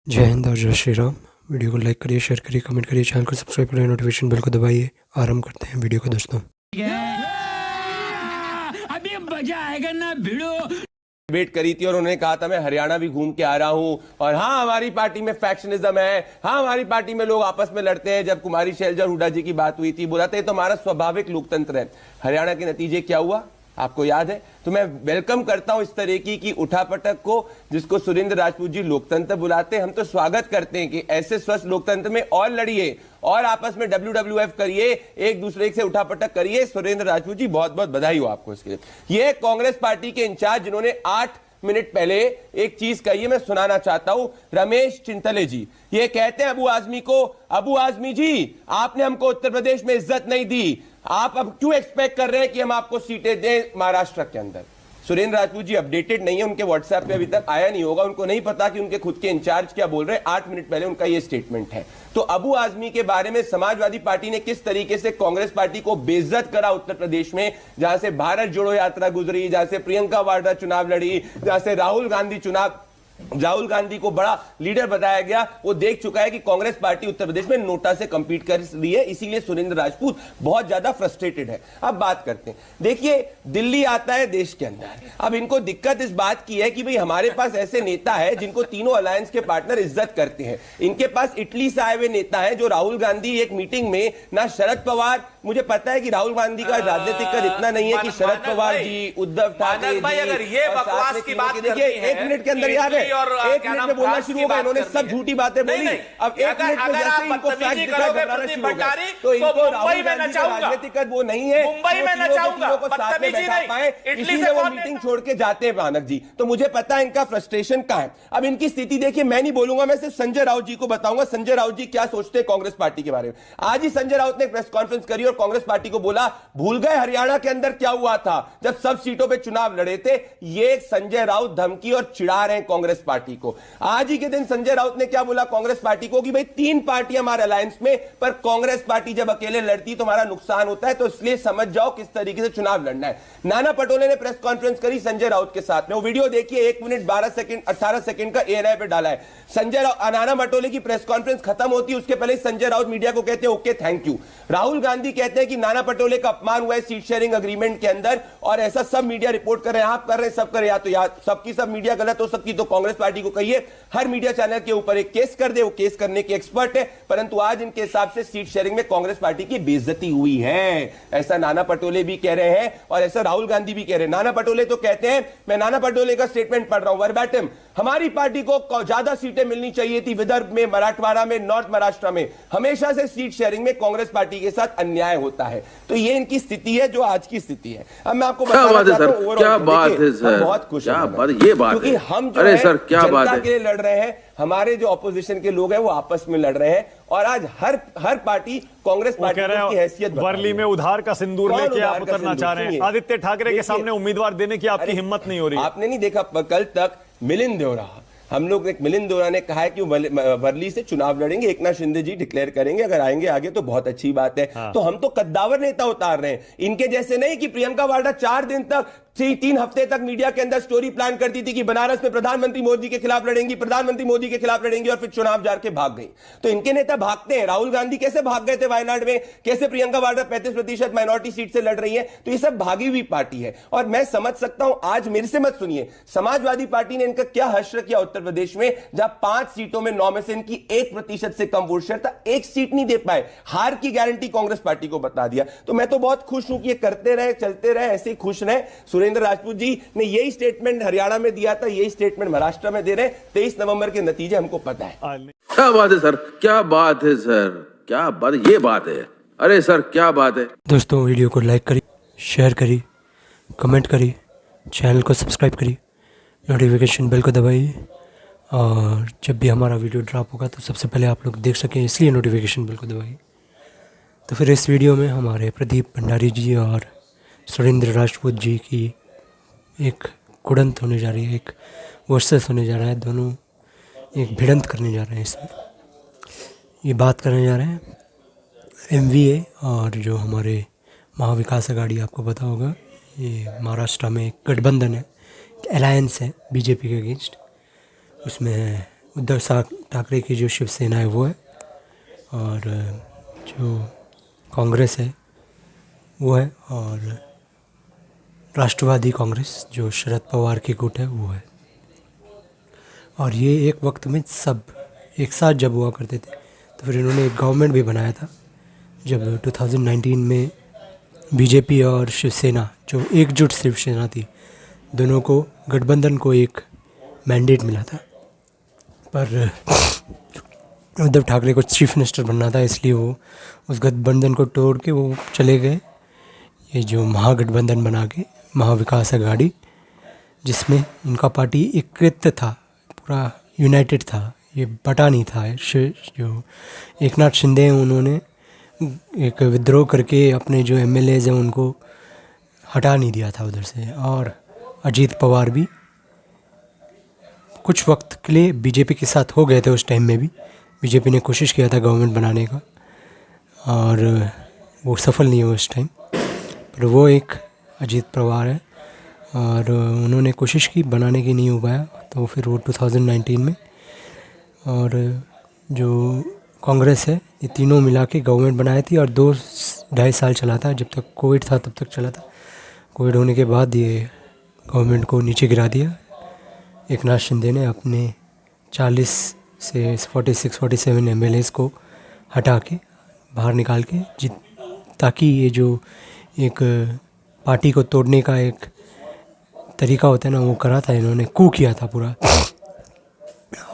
जय हिंद और जय श्री राम। वीडियो को लाइक करिए, शेयर करिए, कमेंट करिए, चैनल को सब्सक्राइब करिए, नोटिफिकेशन बेल को दबाइए। आरंभ करते हैं वीडियो को दोस्तों। अभी मजा आएगा ना भिड़ो। वेट करी थी और उन्होंने कहा था मैं हरियाणा भी घूम के आ रहा हूं और हाँ हमारी पार्टी में फैक्शनिज्म है, हाँ हमारी पार्टी में लोग आपस में लड़ते हैं। जब कुमारी शैलजा हुड्डा जी की बात हुई थी बोला था ये तो हमारा स्वाभाविक लोकतंत्र है। हरियाणा के नतीजे क्या हुआ आपको याद है। तो मैं वेलकम करता हूं इस तरह की उठापटक को जिसको सुरेंद्र राजपूत जी लोकतंत्र बुलाते हैं। हम तो स्वागत करते हैं कि ऐसे स्वस्थ लोकतंत्र में और लड़िए और आपस में WWF करिए, एक दूसरे से उठापटक करिए। सुरेंद्र राजपूत जी बहुत बहुत बधाई हो आपको इसके लिए। ये कांग्रेस पार्टी के इंचार्ज जिन्होंने 8 मिनट पहले एक चीज कही है, मैं सुनाना चाहता हूं। रमेश चिंतले जी ये कहते हैं अबू आजमी को, अबू आजमी जी आपने हमको उत्तर प्रदेश में इज्जत नहीं दी, आप अब क्यों एक्सपेक्ट कर रहे हैं कि हम आपको सीटें दें महाराष्ट्र के अंदर। सुरेंद्र राजपूत जी अपडेटेड नहीं है, उनके व्हाट्सएप पे अभी तक आया नहीं होगा, उनको नहीं पता कि उनके खुद के इंचार्ज क्या बोल रहे हैं। 8 मिनट पहले उनका ये स्टेटमेंट है। तो अबू आजमी के बारे में समाजवादी पार्टी ने किस तरीके से कांग्रेस पार्टी को बेइज्जत करा उत्तर प्रदेश में, जहां से भारत जोड़ो यात्रा गुजरी, जहां से प्रियंका वाड्रा चुनाव लड़ी, जहां से राहुल गांधी को बड़ा लीडर बताया गया, वो देख चुका है कि कांग्रेस पार्टी उत्तर प्रदेश में नोटा से कंपीट कर रही है। इसीलिए सुरेंद्र राजपूत बहुत ज्यादा फ्रस्ट्रेटेड है। अब बात करते हैं, देखिए दिल्ली आता है देश के अंदर। अब इनको दिक्कत इस बात की है कि भाई हमारे पास ऐसे नेता है जिनको तीनों अलायंस के पार्टनर इज्जत करते हैं। इनके पास इटली से आए हुए नेता है जो राहुल गांधी एक मीटिंग में ना शरद पवार, मुझे पता है कि राहुल गांधी का राजनीतिक कद इतना नहीं है कि शरद पवार जी, उद्धव ठाकरे जी, अगर ये बकवास की बात देखिए 1 मिनट के अंदर याद है, 1 मिनट में बोलना शुरू होगा, इन्होंने सब झूठी बातें बोली। अब 1 मिनट में जैसे ही इनको फैक्ट दिखाई घबराना शुरू हो गया, तो इनको राहुल गांधी का राजनीतिक कद वो नहीं है, मुंबई में नचाऊंगा, को साथ में बैठा पाए, इसीलिए वो मीटिंग छोड़ के जाते हैं मानक जी। तो मुझे पता है इनका फ्रस्ट्रेशन कहां है। अब इनकी स्थिति देखिए, मैं नहीं बोलूंगा, मैं सिर्फ संजय राउत जी को बताऊंगा संजय राउत जी क्या सोचते हैं कांग्रेस पार्टी के बारे में। आज ही संजय राउत ने प्रेस कॉन्फ्रेंस करी और कांग्रेस पार्टी को बोला भूल गए हरियाणा के अंदर क्या हुआ था जब सब सीटों पे चुनाव लड़े थे। ये संजय राउत धमकी और चिढ़ा रहे हैं कांग्रेस पार्टी को। आज ही के दिन संजय राउत ने क्या बोला कांग्रेस पार्टी को कि भाई 3 पार्टियां हमारे अलायंस में, पर कांग्रेस पार्टी जब अकेले लड़ती तो हमारा नुकसान होता है, तो इसलिए समझ जाओ किस तरीके से चुनाव लड़ना है। नाना पटोले ने प्रेस कॉन्फ्रेंस करी संजय राउत के साथ में, वो वीडियो देखिए 1 मिनट 18 सेकंड का ANI पे डाला है। नाना पटोले की प्रेस कॉन्फ्रेंस खत्म होती है उसके पहले संजय राउत मीडिया को कहते हैं okay thank you. Rahul Gandhi कहते हैं कि नाना पटोले का अपमान हुआ है सीट शेयरिंग अग्रीमेंट के अंदर, और ऐसा सब मीडिया रिपोर्ट कर रहे हैं, आप कर रहे हैं, सब कर रहे हैं। या तो या सबकी सब मीडिया गलत हो सकती, तो कांग्रेस पार्टी को कहिए हर मीडिया चैनल के ऊपर एक केस कर दे, वो केस करने के एक्सपर्ट है। परंतु आज इनके हिसाब से सीट शेयरिंग में कांग्रेस पार्टी की बेइज्जती हुई है, ऐसा नाना पटोले भी कह रहे हैं और ऐसा राहुल गांधी भी कह रहे हैं। नाना पटोले तो कहते हैं, मैं नाना पटोले का स्टेटमेंट पढ़ रहा हूं वर्बैटिम, हमारी पार्टी को ज्यादा सीटें मिलनी चाहिए थी विदर्भ में, मराठवाड़ा में, नॉर्थ महाराष्ट्र में। हमेशा से सीट शेयरिंग में कांग्रेस पार्टी के साथ अन्याय होता है। तो ये इनकी स्थिति है जो आज की स्थिति है। अब मैं आपको बताना चाहता हूं, क्या बात है सर, बहुत खुश क्या बात, ये बात क्योंकि हम जो अरे सर क्या बात जनता है के लिए लड़ रहे हैं, हमारे जो ऑपोजिशन के लोग हैं वो आपस में लड़ रहे हैं, और आज हर पार्टी कांग्रेस पार्टी की हैसियत वर्ली में उधार का सिंदूर लेके आप उतरना चाह रहे हैं। आदित्य ठाकरे के सामने उम्मीदवार देने की आपकी हिम्मत नहीं हो रही। आपने नहीं देखा कल तक मिलिंद देवरा, हम लोग एक मिलिंद देवरा ने कहा है कि वर्ली से चुनाव लड़ेंगे, एकनाथ शिंदे जी डिक्लेयर करेंगे, अगर आएंगे आगे तो बहुत अच्छी बात है। तो हम तो कद्दावर नेता उतार रहे हैं, इनके जैसे नहीं कि प्रियंका वाड्रा 4 दिन तक 3 हफ्ते तक मीडिया के अंदर स्टोरी प्लान करती थी कि बनारस में प्रधानमंत्री मोदी के खिलाफ लड़ेंगी, प्रधानमंत्री मोदी के खिलाफ लड़ेंगी, और फिर चुनाव जाके भाग गई। तो इनके नेता भागते हैं। राहुल गांधी कैसे भाग गए थे वायनाड में, कैसे प्रियंका वाड्रा 35% माइनॉरिटी सीट से लड़ रही है। तो ये सब भागी हुई पार्टी है, और मैं समझ सकता हूं। आज मेरे से मत सुनिए, समाजवादी पार्टी ने इनका क्या हश्र किया उत्तर प्रदेश में, जहां 5 सीटों में 9 में से इनकी 1% से कम वोट शेयर था, 1 सीट नहीं दे पाए, हार की गारंटी कांग्रेस पार्टी को बता दिया। तो मैं तो बहुत खुश हूं कि ये करते रहे, चलते रहे, ऐसे ही खुश रहे। सुरेंद्र राजपूत जी ने यही स्टेटमेंट हरियाणा में दिया था, यही स्टेटमेंट महाराष्ट्र में दे रहे। 23 नवंबर के नतीजे हमको पता है। क्या बात है सर, क्या बात है सर, क्या बात, ये बात है, अरे सर क्या बात है। दोस्तों वीडियो को लाइक करिए, शेयर करिए, कमेंट करिए, चैनल को सब्सक्राइब करिए, नोटिफिकेशन बेल को दबाइए, और जब भी हमारा वीडियो ड्रॉप होगा तो सबसे पहले आप लोग देख सकें, इसलिए नोटिफिकेशन बेल को दबाइए। तो फिर इस वीडियो में हमारे प्रदीप भंडारी जी और सुरेंद्र राजपूत जी की एक कुड़ंत होने जा रही है, एक वर्सेस होने जा रहा है, दोनों एक भिड़ंत करने जा रहे हैं। इसमें ये बात करने जा रहे हैं MVA और जो हमारे महाविकास अघाड़ी, आपको पता होगा ये महाराष्ट्र में एक गठबंधन है, अलायंस है बीजेपी के अगेंस्ट। उसमें उद्धव ठाकरे की जो शिवसेना है वो है, और जो कांग्रेस है वो है, और राष्ट्रवादी कांग्रेस जो शरद पवार की गुट है वो है। और ये एक वक्त में सब एक साथ जब हुआ करते थे, तो फिर इन्होंने एक गवर्नमेंट भी बनाया था जब 2019 में बीजेपी और शिवसेना जो एकजुट शिवसेना थी, दोनों को गठबंधन को एक मैंडेट मिला था। पर उद्धव ठाकरे को चीफ मिनिस्टर बनना था, इसलिए वो उस गठबंधन को तोड़ के वो चले गए ये जो महागठबंधन बना के महाविकास अघाड़ी, जिसमें इनका पार्टी एकीकृत था, पूरा यूनाइटेड था, ये बटा नहीं था। जो एकनाथ शिंदे हैं उन्होंने एक विद्रोह करके अपने जो एमएलएज हैं उनको हटा नहीं दिया था उधर से, और अजीत पवार भी कुछ वक्त के लिए बीजेपी के साथ हो गए थे। उस टाइम में भी बीजेपी ने कोशिश किया था गवर्नमेंट बनाने का, और वो सफल नहीं हुआ उस टाइम। पर वो एक अजीत पवार है, और उन्होंने कोशिश की, बनाने की नहीं हो पाया, तो फिर वो 2019 में, और जो कांग्रेस है, ये तीनों मिला के गवर्नमेंट बनाई थी, और 2-2.5 साल चला था, जब तक कोविड था तब तक चला था। कोविड होने के बाद ये गवर्नमेंट को नीचे गिरा दिया एकनाथ शिंदे ने, अपने 40 से 46-47 एमएलएज को हटा के बाहर निकाल के, ताकि ये जो एक पार्टी को तोड़ने का एक तरीका होता है ना, वो करा था इन्होंने, कू किया था पूरा।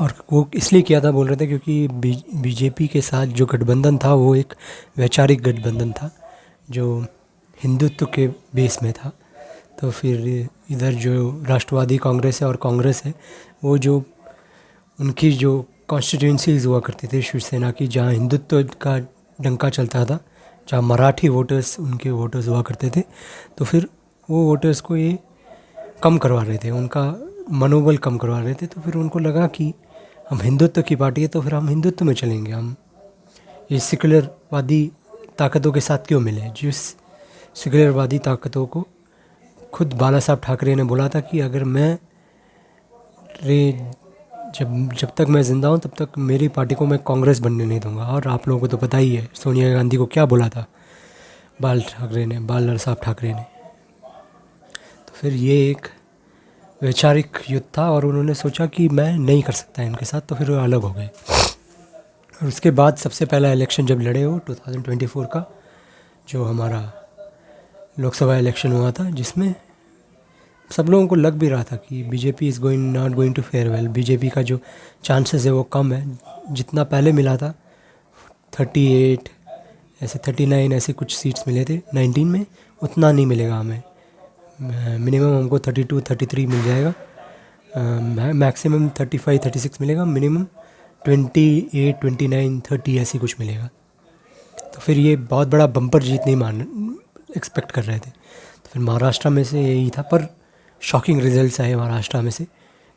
और वो इसलिए किया था बोल रहे थे क्योंकि बीजेपी के साथ जो गठबंधन था वो एक वैचारिक गठबंधन था जो हिंदुत्व के बेस में था। तो फिर इधर जो राष्ट्रवादी कांग्रेस है और कांग्रेस है, वो जो उनकी जो कॉन्स्टिट्यूंसीज हुआ करती थी शिवसेना की, जहाँ हिंदुत्व का डंका चलता था, जहाँ मराठी वोटर्स उनके वोटर्स हुआ करते थे, तो फिर वो वोटर्स को ये कम करवा रहे थे, उनका मनोबल कम करवा रहे थे। तो फिर उनको लगा कि हम हिंदुत्व की पार्टी है, तो फिर हम हिंदुत्व में चलेंगे, हम ये सेकुलरवादी ताकतों के साथ क्यों मिले। जिस सेकुलरवादी ताकतों को खुद बाला साहब ठाकरे ने बोला था कि अगर मैं जब तक मैं ज़िंदा हूँ तब तक मेरी पार्टी को मैं कांग्रेस बनने नहीं दूंगा। और आप लोगों को तो पता ही है सोनिया गांधी को क्या बोला था बाला साहब ठाकरे ने। तो फिर ये एक वैचारिक युद्ध था, और उन्होंने सोचा कि मैं नहीं कर सकता इनके साथ, तो फिर वो अलग हो गए। और उसके बाद सबसे पहला इलेक्शन जब लड़े हो 2024 का, जो हमारा लोकसभा इलेक्शन हुआ था, जिसमें सब लोगों को लग भी रहा था कि BJP is not going to fare well, BJP का जो चांसेस है वो कम है। जितना पहले मिला था 38 ऐसे 39 ऐसे कुछ सीट्स मिले थे 19 में, उतना नहीं मिलेगा हमें। मिनिमम हमको 32-33 मिल जाएगा, मैक्सिमम 35-36 मिलेगा, मिनिमम 28-29-30 ऐसी कुछ मिलेगा। तो फिर ये बहुत बड़ा बम्पर जीत नहीं एक्सपेक्ट कर रहे थे। तो फिर महाराष्ट्र में से यही था, पर शॉकिंग रिजल्ट्स आए महाराष्ट्र में से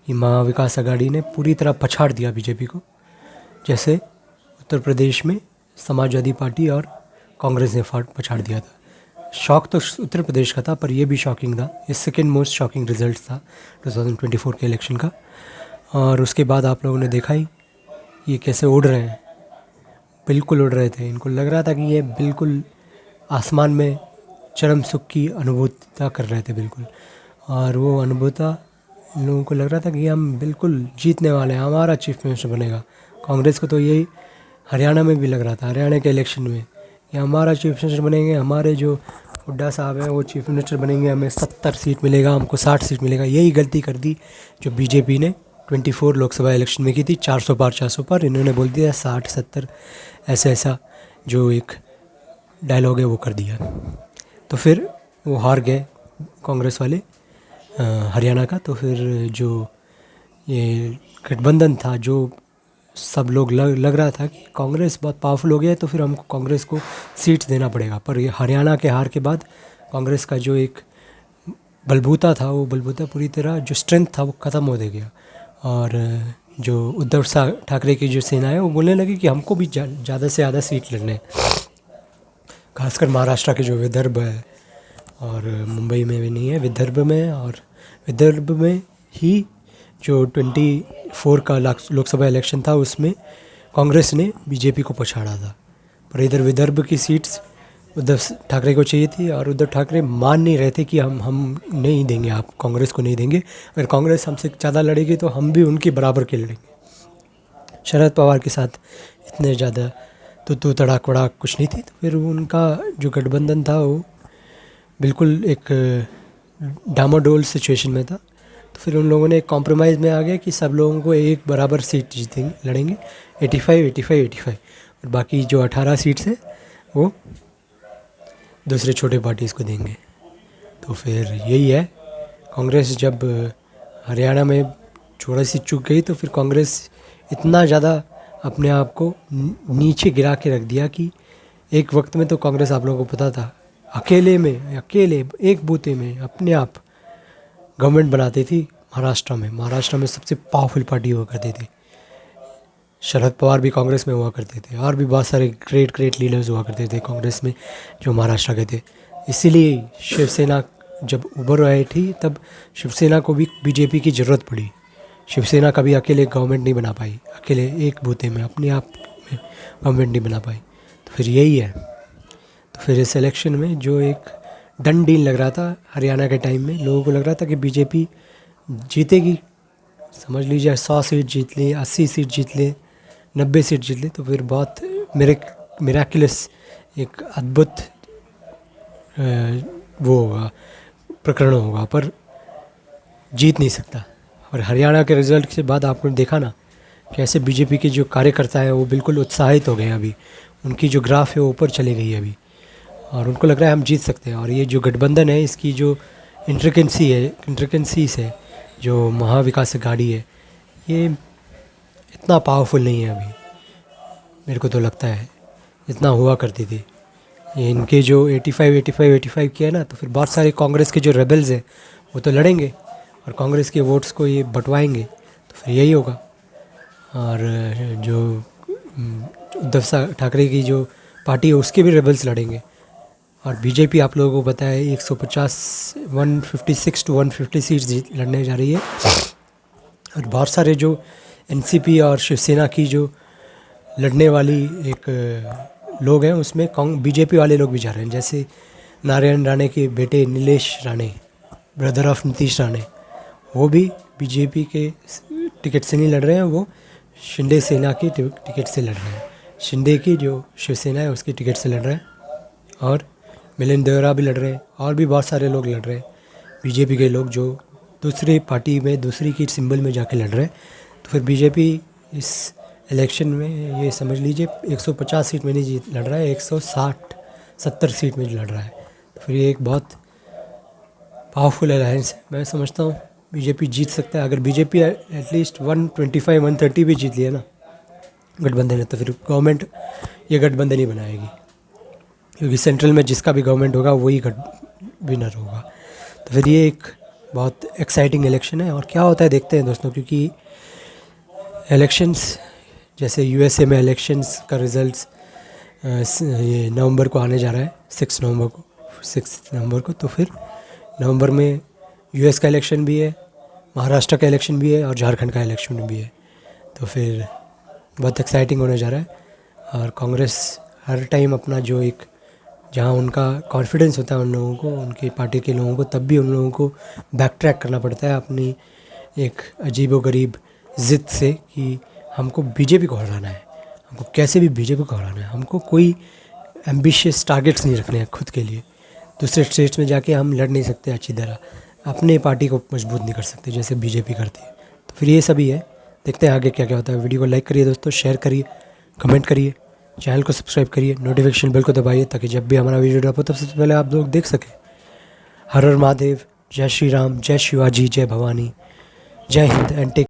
कि महाविकास अघाड़ी ने पूरी तरह पछाड़ दिया बीजेपी को, जैसे उत्तर प्रदेश में समाजवादी पार्टी और कांग्रेस ने पछाड़ दिया था। शॉक तो उत्तर प्रदेश का था, पर यह भी शॉकिंग था, ये सेकेंड मोस्ट शॉकिंग रिजल्ट था 2024 के इलेक्शन का। और उसके बाद आप लोगों ने देखा ही ये कैसे उड़ रहे हैं, बिल्कुल उड़ रहे थे। इनको लग रहा था कि ये बिल्कुल आसमान में चरम सुख की अनुभूति कर रहे थे बिल्कुल, और वो अनुभूति इन लोगों को लग रहा था कि हम बिल्कुल जीतने वाले हैं, हमारा चीफ मिनिस्टर बनेगा। कांग्रेस को तो यही हरियाणा में भी लग रहा था, हरियाणा के इलेक्शन में, कि हमारा चीफ मिनिस्टर बनेंगे, हमारे जो हुड्डा साहब हैं वो चीफ मिनिस्टर बनेंगे, हमें 70 सीट मिलेगा, हमको 60 सीट मिलेगा। यही गलती कर दी जो बीजेपी ने 24 लोकसभा इलेक्शन में की थी, 400 पार। इन्होंने बोल दिया 60-70 ऐसा जो एक डायलॉग है वो कर दिया। तो फिर वो हार गए कांग्रेस वाले हरियाणा का। तो फिर जो ये गठबंधन था, जो सब लोग लग रहा था कि कांग्रेस बहुत पावरफुल हो गया है, तो फिर हमको कांग्रेस को सीट देना पड़ेगा। पर ये हरियाणा के हार के बाद कांग्रेस का जो एक बलबूता था, वो बलबूता पूरी तरह जो स्ट्रेंथ था वो ख़त्म हो गया। और जो उद्धव ठाकरे की जो सेना है वो बोलने लगी कि हमको भी ज़्यादा से ज़्यादा सीट लड़ने, खासकर महाराष्ट्र के जो विदर्भ है, और मुंबई में भी नहीं है, विदर्भ में, और विदर्भ में ही जो 24 का लोकसभा इलेक्शन था उसमें कांग्रेस ने बीजेपी को पछाड़ा था। पर इधर विदर्भ की सीट्स उद्धव ठाकरे को चाहिए थी और उद्धव ठाकरे मान नहीं रहे थे कि हम नहीं देंगे, आप कांग्रेस को नहीं देंगे। अगर कांग्रेस हमसे ज़्यादा लड़ेगी तो हम भी उनके बराबर के लड़ेंगे। शरद पवार के साथ इतने ज़्यादा तू तड़ाक वड़ाक कुछ नहीं थी। तो फिर उनका जो गठबंधन था वो बिल्कुल एक डामाडोल सिचुएशन में था। तो फिर उन लोगों ने एक कॉम्प्रोमाइज़ में आ गया कि सब लोगों को एक बराबर सीट जीतेंगे, लड़ेंगे 85 और बाकी जो 18 सीट्स हैं वो दूसरे छोटे पार्टीज़ को देंगे। तो फिर यही है, कांग्रेस जब हरियाणा में थोड़ा सी चूक गई तो फिर कांग्रेस इतना ज़्यादा अपने आप को नीचे गिरा के रख दिया कि एक वक्त में तो कांग्रेस, आप लोगों को पता था, अकेले एक बूते में अपने आप गवर्नमेंट बनाती थी। महाराष्ट्र में सबसे पावरफुल पार्टी हुआ करती थी। शरद पवार भी कांग्रेस में हुआ करते थे और भी बहुत सारे ग्रेट लीडर्स हुआ करते थे कांग्रेस में जो महाराष्ट्र के थे। इसीलिए शिवसेना जब उभर आई थी तब शिवसेना को भी बीजेपी की ज़रूरत पड़ी। शिवसेना कभी अकेले गवर्नमेंट नहीं बना पाई, अकेले एक बूते में अपने आप में गवर्नमेंट नहीं बना पाई। तो फिर यही है। तो फिर इस इलेक्शन में जो एक डन डील लग रहा था हरियाणा के टाइम में, लोगों को लग रहा था कि बीजेपी जीतेगी, समझ लीजिए 100 सीट जीत ले, 80 सीट जीत ले, 90 सीट जीत ले, तो फिर बहुत मिराकुलस एक अद्भुत वो होगा, प्रकरण होगा, पर जीत नहीं सकता। और हरियाणा के रिज़ल्ट के बाद आपने देखा ना कैसे बीजेपी के जो कार्यकर्ता है वो बिल्कुल उत्साहित हो गए हैं। अभी उनकी जो ग्राफ है वो ऊपर चली गई है अभी, और उनको लग रहा है हम जीत सकते हैं। और ये जो गठबंधन है इसकी जो इंट्रिकेंसीज है, जो महाविकास अघाड़ी है, ये इतना पावरफुल नहीं है अभी, मेरे को तो लगता है। इतना हुआ करती थी ये, इनके जो 85 किया ना, तो फिर बहुत सारे कांग्रेस के जो रेबल्स हैं वो तो लड़ेंगे और कांग्रेस के वोट्स को ये बंटवाएंगे, तो फिर यही होगा। और जो उद्धव ठाकरे की जो पार्टी है उसके भी रेबल्स लड़ेंगे। और बीजेपी आप लोगों को पता है 156 to 150 सीट्स लड़ने जा रही है। और बहुत सारे जो एनसीपी और शिवसेना की जो लड़ने वाली एक लोग हैं उसमें बीजेपी वाले लोग भी जा रहे हैं, जैसे नारायण राणे के बेटे नीलेश राणे, ब्रदर ऑफ नीतीश राणे, वो भी बीजेपी के टिकट से नहीं लड़ रहे हैं, वो शिंदे सेना की टिकट से लड़ रहे हैं। शिंदे की जो शिवसेना है उसकी टिकट से लड़ रहे हैं। और मिलिंद देवरा भी लड़ रहे हैं, और भी बहुत सारे लोग लड़ रहे हैं बीजेपी के लोग जो दूसरी पार्टी में दूसरी की सिंबल में जाके लड़ रहे हैं। तो फिर बीजेपी इस इलेक्शन में ये समझ लीजिए 150 सीट में नहीं लड़ रहा है, 160-70 सीट में लड़ रहा है। तो फिर ये एक बहुत पावरफुल अलायंस है। मैं समझता हूँ बीजेपी जीत सकता है। अगर बीजेपी एटलीस्ट 125-130 भी जीत लिया ना गठबंधन है, तो फिर गवर्नमेंट ये गठबंधन ही बनाएगी, क्योंकि सेंट्रल में जिसका भी गवर्नमेंट होगा वही विनर होगा। तो फिर ये एक बहुत एक्साइटिंग इलेक्शन है। और क्या होता है देखते हैं दोस्तों, क्योंकि इलेक्शंस जैसे यूएसए में इलेक्शंस का रिज़ल्ट्स ये नवंबर को आने जा रहा है, 6 नवंबर को। तो फिर नवंबर में यूएस का इलेक्शन भी है, महाराष्ट्र का इलेक्शन भी है और झारखंड का इलेक्शन भी है। तो फिर बहुत एक्साइटिंग होने जा रहा है। और कांग्रेस हर टाइम अपना जो एक जहाँ उनका कॉन्फिडेंस होता है उन लोगों को, उनकी पार्टी के लोगों को, तब भी उन लोगों को बैक ट्रैक करना पड़ता है अपनी एक अजीबोगरीब ज़िद से कि हमको बीजेपी को हराना है, हमको कैसे भी बीजेपी को हराना है। हमको कोई एम्बिशियस टारगेट्स नहीं रखने हैं खुद के लिए। दूसरे स्टेट्स में जाके हम लड़ नहीं सकते अच्छी तरह, अपने पार्टी को मजबूत नहीं कर सकते जैसे बीजेपी करती है। तो फिर ये सभी है, देखते हैं आगे क्या क्या होता है। वीडियो को लाइक करिए दोस्तों, शेयर करिए, कमेंट करिए, चैनल को सब्सक्राइब करिए, नोटिफिकेशन बेल को दबाइए ताकि जब भी हमारा वीडियो ड्रॉप हो तब सबसे पहले आप लोग देख सकें। हर हर महादेव, जय श्री राम, जय शिवाजी, जय भवानी, जय हिंद एंड टेक